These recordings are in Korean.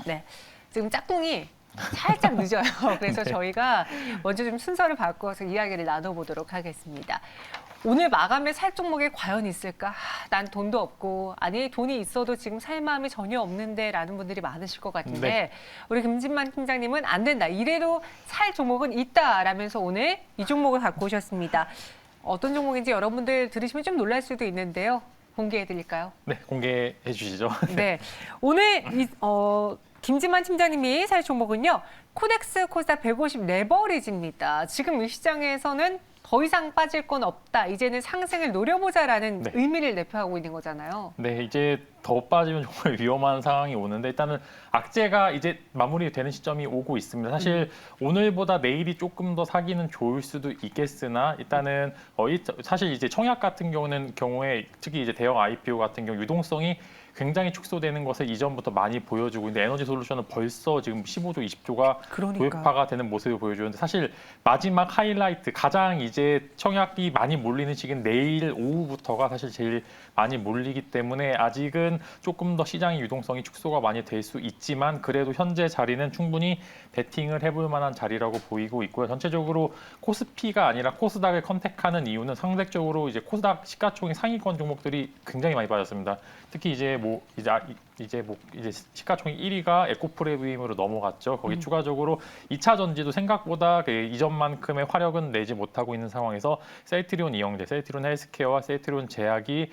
네, 지금 짝꿍이 살짝 늦어요. 그래서 네. 저희가 먼저 좀 순서를 바꿔서 이야기를 나눠보도록 하겠습니다. 오늘 마감에 살 종목이 과연 있을까? 난 돈도 없고, 아니 돈이 있어도 지금 살 마음이 전혀 없는데 라는 분들이 많으실 것 같은데 네. 우리 김진만 팀장님은 안 된다. 이래도 살 종목은 있다라면서 오늘 이 종목을 갖고 오셨습니다. 어떤 종목인지 여러분들 들으시면 좀 놀랄 수도 있는데요. 공개해 드릴까요? 네, 공개해 주시죠. 네. 오늘 김진만 팀장님이 살 종목은요. 코덱스 코스닥 150 레버리지입니다. 지금 이 시장에서는 더 이상 빠질 건 없다. 이제는 상승을 노려보자라는 네. 의미를 내포하고 있는 거잖아요. 네, 이제 더 빠지면 정말 위험한 상황이 오는데 일단은 악재가 이제 마무리되는 시점이 오고 있습니다. 사실 오늘보다 내일이 조금 더 사기는 좋을 수도 있겠으나 일단은 사실 이제 청약 같은 경우에 특히 이제 대형 IPO 같은 경우 유동성이 굉장히 축소되는 것을 이전부터 많이 보여주고 있는데 에너지 솔루션은 벌써 지금 15조, 20조가 도입화가 되는 모습을 보여주는데 사실 마지막 하이라이트 가장 이제 청약이 많이 몰리는 시기는 내일 오후부터가 사실 제일 많이 몰리기 때문에 아직은 조금 더 시장의 유동성이 축소가 많이 될 수 있지만 그래도 현재 자리는 충분히 베팅을 해볼 만한 자리라고 보이고 있고요. 전체적으로 코스피가 아니라 코스닥을 컨택하는 이유는 상대적으로 이제 코스닥 시가총액 상위권 종목들이 굉장히 많이 빠졌습니다. 특히 이제 시가총액 1위가 에코프레비움으로 넘어갔죠. 거기 추가적으로 2차 전지도 생각보다 이전만큼의 화력은 내지 못하고 있는 상황에서 셀트리온 이영제, 셀트리온 헬스케어와 셀트리온 제약이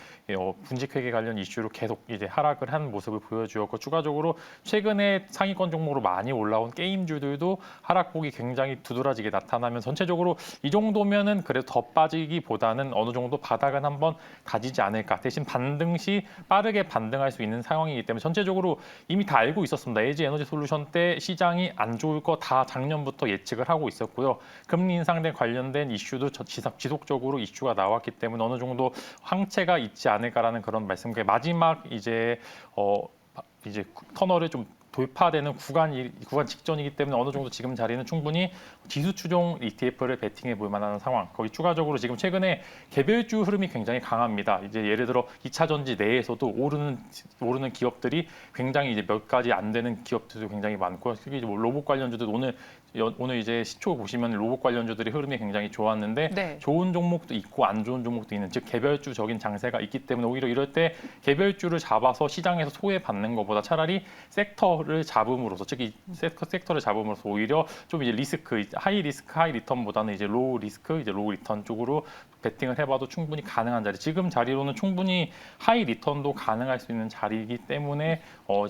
분식회계 관련 이슈로 계속 이제 하락을 한 모습을 보여주었고 추가적으로 최근에 상위권 종목으로 많이 올라온 게임주들도 하락폭이 굉장히 두드러지게 나타나면 전체적으로 이 정도면은 그래도 더 빠지기보다는 어느 정도 바닥은 한번 다지지 않을까. 대신 반등 시 빠르게 반등할 수 있는 상황이기 때문에 전체적으로 이미 다 알고 있었습니다. LG 에너지 솔루션 때 시장이 안 좋을 거 다 작년부터 예측을 하고 있었고요. 금리 인상된 관련된 이슈도 지속적으로 이슈가 나왔기 때문에 어느 정도 황체가 있지 않을까라는 그런 말씀. 마지막 이제 터널을 좀 돌파되는 구간 직전이기 때문에 어느 정도 지금 자리는 충분히 지수 추종 ETF를 베팅해 볼 만한 상황. 거기 추가적으로 지금 최근에 개별주 흐름이 굉장히 강합니다. 이제 예를 들어 2차 전지 내에서도 오르는 기업들이 굉장히 이제 몇 가지 안 되는 기업들도 굉장히 많고 특히 이제 로봇 관련주들 오늘 이제 시초 보시면 로봇 관련주들의 흐름이 굉장히 좋았는데 네. 좋은 종목도 있고 안 좋은 종목도 있는 즉 개별주적인 장세가 있기 때문에 오히려 이럴 때 개별주를 잡아서 시장에서 소외받는 것보다 차라리 섹터를 잡음으로써 특히 섹터를 잡음으로써 오히려 좀 이제 리스크 하이 리스크 하이 리턴보다는 이제 로우 리스크 이제 로우 리턴 쪽으로 베팅을 해봐도 충분히 가능한 자리. 지금 자리로는 충분히 하이 리턴도 가능할 수 있는 자리이기 때문에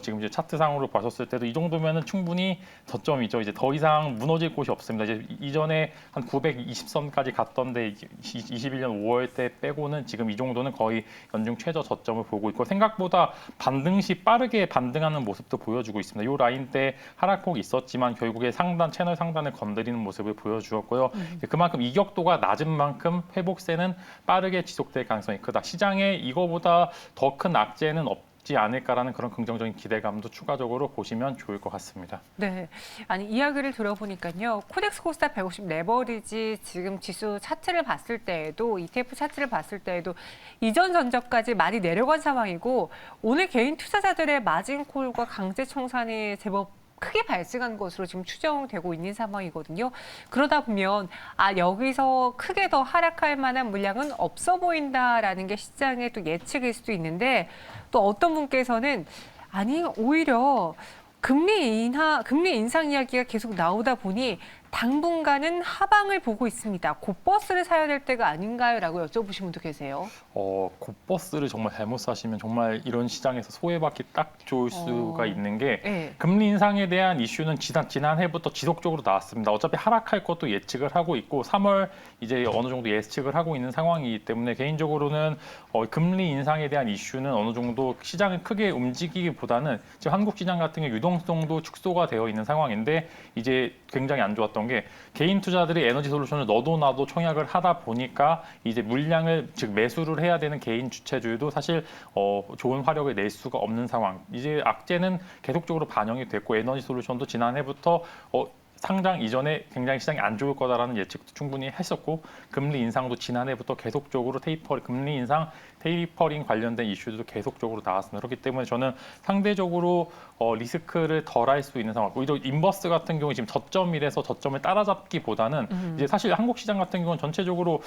지금 이제 차트상으로 봤었을 때도 이 정도면은 충분히 저점이죠. 이제 더 이상 무너질 곳이 없습니다. 이제 이전에 한 920선까지 갔던데 21년 5월 때 빼고는 지금 이 정도는 거의 연중 최저 저점을 보고 있고 생각보다 반등 시 빠르게 반등하는 모습도 보여주고 있습니다. 이 라인 때 하락폭이 있었지만 결국에 채널 상단을 건드리는 모습을 보여주었고요. 그만큼 이격도가 낮은 만큼 회복세는 빠르게 지속될 가능성이 크다. 시장에 이거보다 더 큰 악재는 없지 않을까라는 그런 긍정적인 기대감도 추가적으로 보시면 좋을 것 같습니다. 네, 아니 이야기를 들어보니까요. 코덱스 코스닥 150 레버리지 지금 지수 차트를 봤을 때에도 ETF 차트를 봤을 때에도 이전 전저까지 많이 내려간 상황이고 오늘 개인 투자자들의 마진콜과 강제 청산이 제법 크게 발생한 것으로 지금 추정되고 있는 상황이거든요. 그러다 보면 여기서 크게 더 하락할 만한 물량은 없어 보인다라는 게 시장의 또 예측일 수도 있는데 또 어떤 분께서는 아니 오히려 금리 인상 이야기가 계속 나오다 보니 당분간은 하방을 보고 있습니다. 곧버스를 사야 될 때가 아닌가요? 라고 여쭤보신 분도 계세요. 곧버스를 정말 잘못 사시면 정말 이런 시장에서 소외받기 딱 좋을 수가 있는 게 네. 금리 인상에 대한 이슈는 지난해부터 지속적으로 나왔습니다. 어차피 하락할 것도 예측을 하고 있고 3월 이제 어느 정도 예측을 하고 있는 상황이기 때문에 개인적으로는 금리 인상에 대한 이슈는 어느 정도 시장을 크게 움직이기보다는 지금 한국 시장 같은 경우 유동성도 축소가 되어 있는 상황인데 이제 굉장히 안 좋았던 게 개인 투자들이 에너지 솔루션을 너도 나도 청약을 하다 보니까 이제 물량을 즉 매수를 해야 되는 개인 주체들도 사실 좋은 화력을 낼 수가 없는 상황. 이제 악재는 계속적으로 반영이 됐고 에너지 솔루션도 지난해부터 상장 이전에 굉장히 시장이 안 좋을 거다라는 예측도 충분히 했었고 금리 인상도 지난해부터 계속적으로 금리 인상 테이퍼링 관련된 이슈도 계속적으로 나왔습니다. 그렇기 때문에 저는 상대적으로 리스크를 덜할 수 있는 상황. 오히려 인버스 같은 경우 지금 저점이라서 저점을 따라잡기보다는 이제 사실 한국 시장 같은 경우는 전체적으로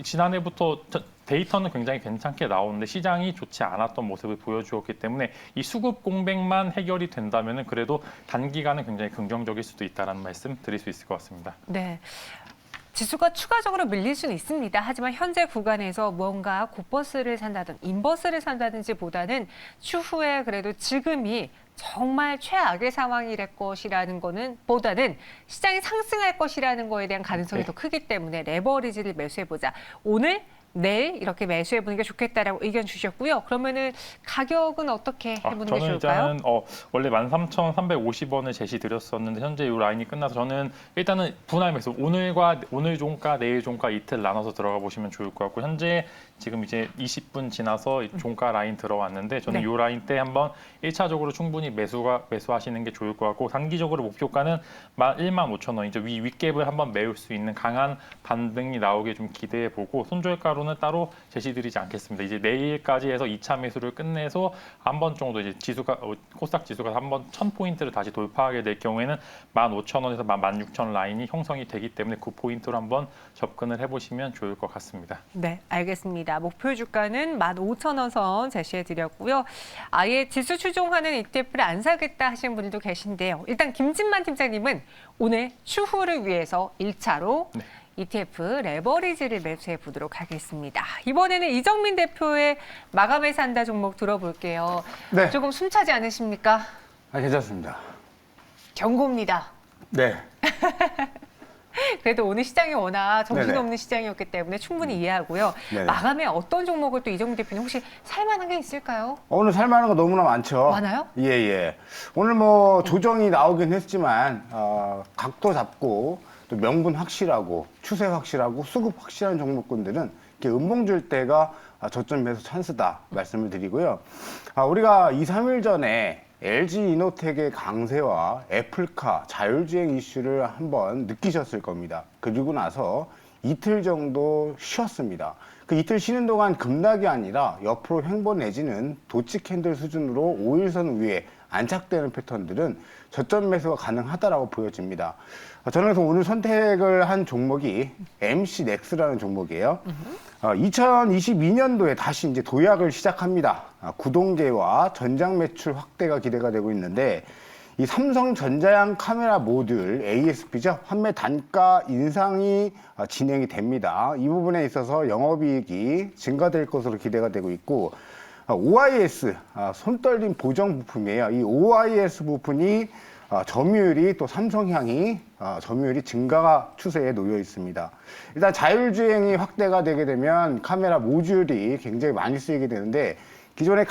지난해부터 데이터는 굉장히 괜찮게 나오는데 시장이 좋지 않았던 모습을 보여주었기 때문에 이 수급 공백만 해결이 된다면은 그래도 단기간은 굉장히 긍정적일 수도 있다라는 말씀 드릴 수 있을 것 같습니다. 네. 지수가 추가적으로 밀릴 수는 있습니다. 하지만 현재 구간에서 무언가 곧버스를 산다든 인버스를 산다든지 보다는 추후에 그래도 지금이 정말 최악의 상황이랄 것이라는 거는 보다는 시장이 상승할 것이라는 거에 대한 가능성이 더 크기 때문에 레버리지를 매수해보자. 오늘 내일 이렇게 매수해보는 게 좋겠다라고 의견 주셨고요. 그러면은 가격은 어떻게 해보는 게 저는 좋을까요? 일단은 원래 13,350원을 제시드렸었는데 현재 이 라인이 끝나서 저는 일단은 분할 매수 오늘 종가 내일 종가 이틀 나눠서 들어가 보시면 좋을 것 같고 현재 지금 이제 20분 지나서 종가 라인 들어왔는데 저는 네. 이 라인 때 한번 1차적으로 충분히 매수하시는 게 좋을 것 같고 단기적으로 목표가는 15,000원 이제 윗갭을 한번 메울 수 있는 강한 반등이 나오게 좀 기대해 보고 손절가로 는 따로 제시드리지 않겠습니다. 이제 내일까지 해서 2차 매수를 끝내서 한 번 정도 이제 지수가 코스닥 지수가 한번 1,000포인트를 다시 돌파하게 될 경우에는 15,000원에서 16,000 라인이 형성이 되기 때문에 그 포인트로 한번 접근을 해보시면 좋을 것 같습니다. 네, 알겠습니다. 목표 주가는 15,000원 선 제시해 드렸고요. 아예 지수 추종하는 ETF를 안 사겠다 하시는 분들도 계신데요. 일단 김진만 팀장님은 오늘 추후를 위해서 1차로 네. ETF 레버리지를 매수해 보도록 하겠습니다. 이번에는 이정민 대표의 마감에 산다 종목 들어볼게요. 네. 조금 숨차지 않으십니까? 괜찮습니다. 경고입니다. 네. 그래도 오늘 시장이 워낙 정신없는 네네. 시장이었기 때문에 충분히 이해하고요. 네네. 마감에 어떤 종목을 또 이정민 대표님 혹시 살만한 게 있을까요? 오늘 살만한 거 너무나 많죠. 많아요? 예, 예. 오늘 뭐 조정이 나오긴 했지만, 각도 잡고, 또 명분 확실하고, 추세 확실하고, 수급 확실한 종목군들은 이렇게 음봉 줄 때가 저점 매수 찬스다 말씀을 드리고요. 우리가 2, 3일 전에 LG 이노텍의 강세와 애플카 자율주행 이슈를 한번 느끼셨을 겁니다. 그리고 나서 이틀 정도 쉬었습니다. 그 이틀 쉬는 동안 급락이 아니라 옆으로 횡보 내지는 도치 캔들 수준으로 5일선 위에 안착되는 패턴들은 저점 매수가 가능하다라고 보여집니다. 저는 그래서 오늘 선택을 한 종목이 MC넥스라는 종목이에요. 2022년도에 다시 이제 도약을 시작합니다. 구동계와 전장 매출 확대가 기대가 되고 있는데 이 삼성전자양 카메라 모듈 ASP죠. 판매 단가 인상이 진행이 됩니다. 이 부분에 있어서 영업이익이 증가될 것으로 기대가 되고 있고 OIS 손떨림 보정 부품이에요. 이 OIS 부분이 점유율이 또 삼성향이 점유율이 증가 추세에 놓여 있습니다. 일단 자율주행이 확대가 되게 되면 카메라 모듈이 굉장히 많이 쓰이게 되는데 기존의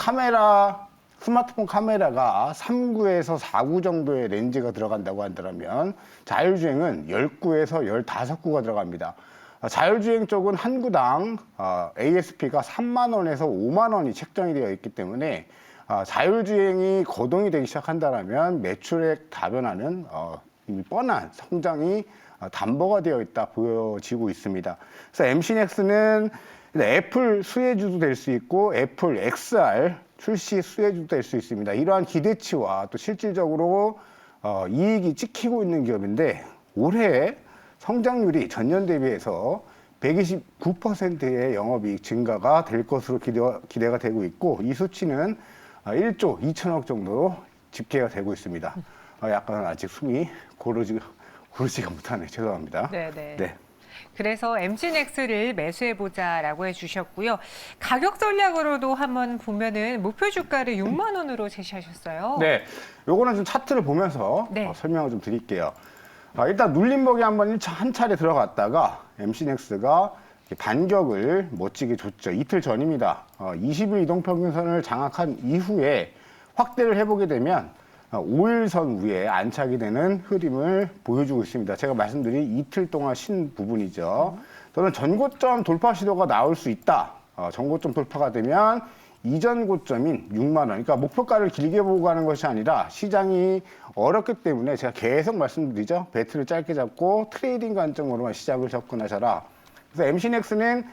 스마트폰 카메라가 3구에서 4구 정도의 렌즈가 들어간다고 한다면 자율주행은 10구에서 15구가 들어갑니다. 자율주행 쪽은 한 구당 ASP가 3만 원에서 5만 원이 책정이 되어 있기 때문에 자율주행이 거동이 되기 시작한다면 매출액 다변화는 뻔한 성장이 담보가 되어 있다 보여지고 있습니다. 그래서 MC넥스는 애플 수혜주도 될 수 있고 애플 XR 출시 수혜주도 될 수 있습니다. 이러한 기대치와 또 실질적으로 이익이 찍히고 있는 기업인데 올해 성장률이 전년 대비해서 129%의 영업이익 증가가 될 것으로 기대가 되고 있고 이 수치는 1조 2천억 정도로 집계가 되고 있습니다. 약간 아직 숨이 고르지가 못하네. 죄송합니다. 네네. 네. 그래서 MC넥스를 매수해보자라고 해주셨고요. 가격 전략으로도 한번 보면은 목표 주가를 6만 원으로 제시하셨어요. 네. 요거는 좀 차트를 보면서 네. 설명을 좀 드릴게요. 일단 눌림목에 한번 한 차례 들어갔다가 MC넥스가 반격을 멋지게 줬죠. 이틀 전입니다. 20일 이동평균선을 장악한 이후에 확대를 해보게 되면 5일선 위에 안착이 되는 흐름을 보여주고 있습니다. 제가 말씀드린 이틀 동안 쉰 부분이죠. 저는 전고점 돌파 시도가 나올 수 있다. 전고점 돌파가 되면 이전 고점인 6만 원. 그러니까 목표가를 길게 보고 가는 것이 아니라 시장이 어렵기 때문에 제가 계속 말씀드리죠. 배트를 짧게 잡고 트레이딩 관점으로만 시장을 접근하셔라. 그래서 MC넥스는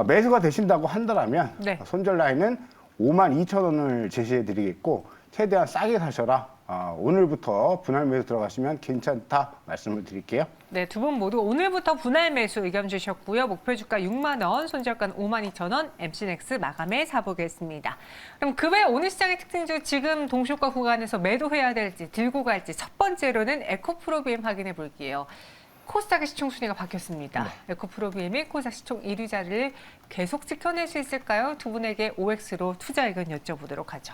매수가 되신다고 한다면 네. 손절 라인은 52,000원을 제시해 드리겠고 최대한 싸게 사셔라. 오늘부터 분할 매수 들어가시면 괜찮다 말씀을 드릴게요. 네, 두 분 모두 오늘부터 분할 매수 의견 주셨고요. 목표 주가 6만 원, 손절가는 52,000원, MC넥스 마감해 사보겠습니다. 그럼 그 외 오늘 시장의 특징 중 지금 동시효과 구간에서 매도해야 될지 들고 갈지 첫 번째로는 에코프로비엠 확인해 볼게요. 코스닥의 시총 순위가 바뀌었습니다. 에코프로비엠이 코스닥 시총 1위 자리를 계속 지켜낼 수 있을까요? 두 분에게 OX로 투자 의견 여쭤보도록 하죠.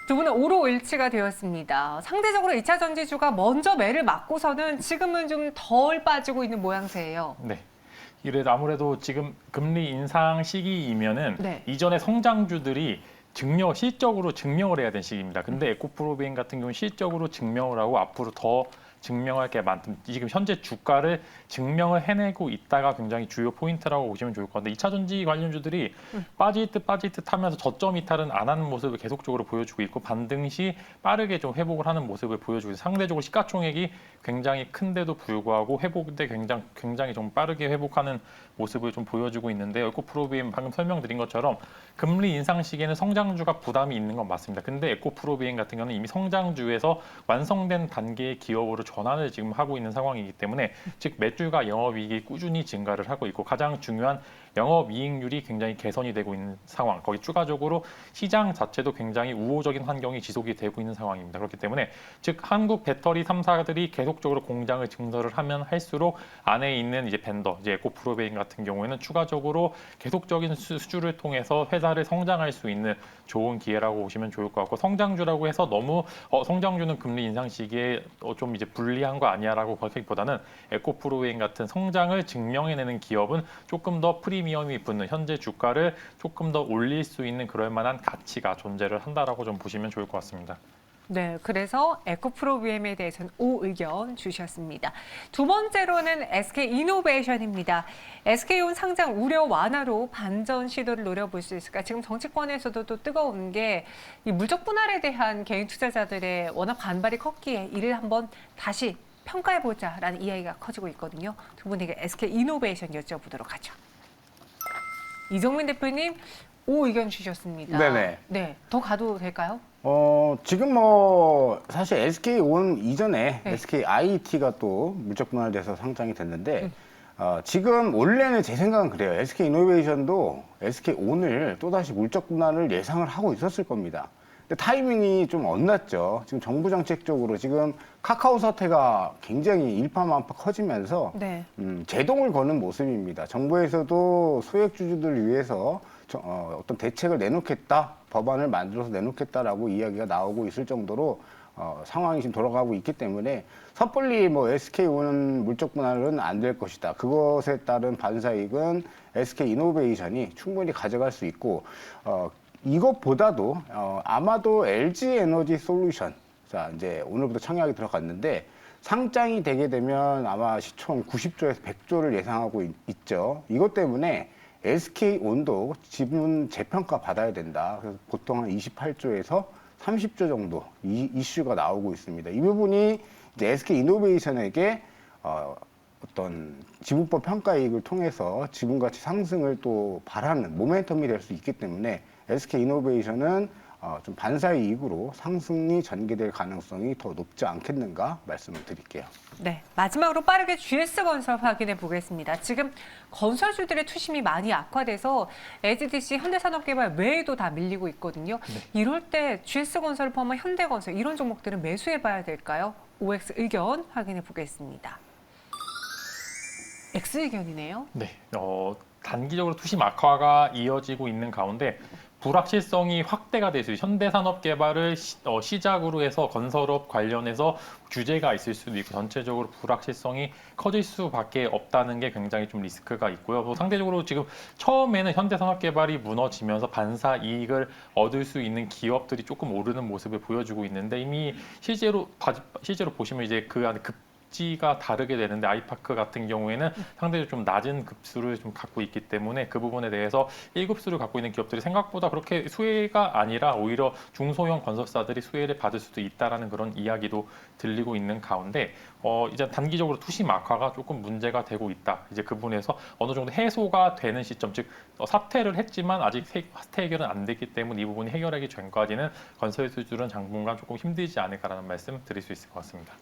두 분은 오로 일치가 되었습니다. 상대적으로 2차 전지주가 먼저 매를 맞고서는 지금은 좀 덜 빠지고 있는 모양새예요. 네. 이래도 아무래도 지금 금리 인상 시기이면은 네. 이전에 성장주들이 실적으로 증명을 해야 되는 시기입니다. 근데 에코프로비엠 같은 경우는 실적으로 증명을 하고 앞으로 더 증명할 게 많은 지금 현재 주가를 증명을 해내고 있다가 굉장히 주요 포인트라고 보시면 좋을 것 같은데 2차 전지 관련주들이 빠질 듯 하면서 저점 이탈은 안 하는 모습을 계속적으로 보여주고 있고 반등 시 빠르게 좀 회복을 하는 모습을 보여주고 있어요. 상대적으로 시가총액이 굉장히 큰데도 불구하고 회복 때 굉장히 좀 빠르게 회복하는 모습을 좀 보여주고 있는데 에코프로비엠 방금 설명드린 것처럼 금리 인상 시기에는 성장주가 부담이 있는 건 맞습니다. 근데 에코프로비엠 같은 경우는 이미 성장주에서 완성된 단계의 기업으로 전환을 지금 하고 있는 상황이기 때문에 즉 매출과 영업이익이 꾸준히 증가를 하고 있고 가장 중요한 영업이익률이 굉장히 개선이 되고 있는 상황. 거기 추가적으로 시장 자체도 굉장히 우호적인 환경이 지속이 되고 있는 상황입니다. 그렇기 때문에 즉 한국 배터리 3사들이 계속적으로 공장을 증설을 하면 할수록 안에 있는 이제 벤더, 이제 에코프로비엠 같은 경우에는 추가적으로 계속적인 수주를 통해서 회사를 성장할 수 있는 좋은 기회라고 보시면 좋을 것 같고 성장주라고 해서 너무 성장주는 금리 인상 시기에 좀 이제 불리한 거 아니야라고 하기보다는 에코프로비엠 같은 성장을 증명해내는 기업은 조금 더 프리미엄이 붙는 현재 주가를 조금 더 올릴 수 있는 그럴 만한 가치가 존재를 한다라고 좀 보시면 좋을 것 같습니다. 네, 그래서 에코프로비엠에 대해서는 O 의견 주셨습니다. 두 번째로는 SK이노베이션입니다. SK온 상장 우려 완화로 반전 시도를 노려볼 수 있을까? 지금 정치권에서도 또 뜨거운 게 이 물적 분할에 대한 개인 투자자들의 워낙 반발이 컸기에 이를 한번 다시 평가해보자라는 이야기가 커지고 있거든요. 두 분에게 SK이노베이션 여쭤보도록 하죠. 이종민 대표님, O 의견 주셨습니다. 네네. 네, 더 가도 될까요? 지금 사실 SK온 이전에 네. SKIT가 또 물적 분할돼서 상장이 됐는데 지금 원래는 제 생각은 그래요. SK이노베이션도 SK온을 또다시 물적 분할을 예상을 하고 있었을 겁니다. 근데 타이밍이 좀 엇났죠. 지금 정부 정책적으로 지금 카카오 사태가 굉장히 일파만파 커지면서 네. 제동을 거는 모습입니다. 정부에서도 소액주주들을 위해서 어떤 대책을 내놓겠다, 법안을 만들어서 내놓겠다라고 이야기가 나오고 있을 정도로 상황이 지금 돌아가고 있기 때문에 섣불리 SK온 물적 분할은 안 될 것이다. 그것에 따른 반사이익은 SK이노베이션이 충분히 가져갈 수 있고 이것보다도 아마도 LG에너지 솔루션, 자 이제 오늘부터 청약이 들어갔는데 상장이 되게 되면 아마 시총 90조에서 100조를 예상하고 있죠. 이것 때문에 SK온도 지분 재평가 받아야 된다. 그래서 보통 한 28조에서 30조 정도 이슈가 나오고 있습니다. 이 부분이 이제 SK이노베이션에게 어떤 지분법 평가이익을 통해서 지분 가치 상승을 또 바라는 모멘텀이 될 수 있기 때문에 SK이노베이션은 좀 반사이익으로 상승이 전개될 가능성이 더 높지 않겠는가 말씀을 드릴게요. 네, 마지막으로 빠르게 GS건설 확인해 보겠습니다. 지금 건설주들의 투심이 많이 악화돼서 SDC, 현대산업개발 외에도 다 밀리고 있거든요. 네. 이럴 때 GS건설을 포함한 현대건설 이런 종목들은 매수해 봐야 될까요? OX 의견 확인해 보겠습니다. X 의견이네요. 네, 단기적으로 투심 악화가 이어지고 있는 가운데 불확실성이 확대가 돼서 현대산업개발을 시작으로 해서 건설업 관련해서 규제가 있을 수도 있고 전체적으로 불확실성이 커질 수밖에 없다는 게 굉장히 좀 리스크가 있고요. 상대적으로 지금 처음에는 현대산업개발이 무너지면서 반사 이익을 얻을 수 있는 기업들이 조금 오르는 모습을 보여주고 있는데 이미 실제로 보시면 이제 그 안에 입지가 다르게 되는데 아이파크 같은 경우에는 상대적으로 좀 낮은 급수를 좀 갖고 있기 때문에 그 부분에 대해서 1급수를 갖고 있는 기업들이 생각보다 그렇게 수혜가 아니라 오히려 중소형 건설사들이 수혜를 받을 수도 있다라는 그런 이야기도 들리고 있는 가운데 이제 단기적으로 투심 악화가 조금 문제가 되고 있다. 이제 그 부분에서 어느 정도 해소가 되는 시점, 즉 사퇴를 했지만 아직 사퇴 해결은 안 됐기 때문에 이 부분이 해결하기 전까지는 건설주들은 당분간 조금 힘들지 않을까라는 말씀 드릴 수 있을 것 같습니다.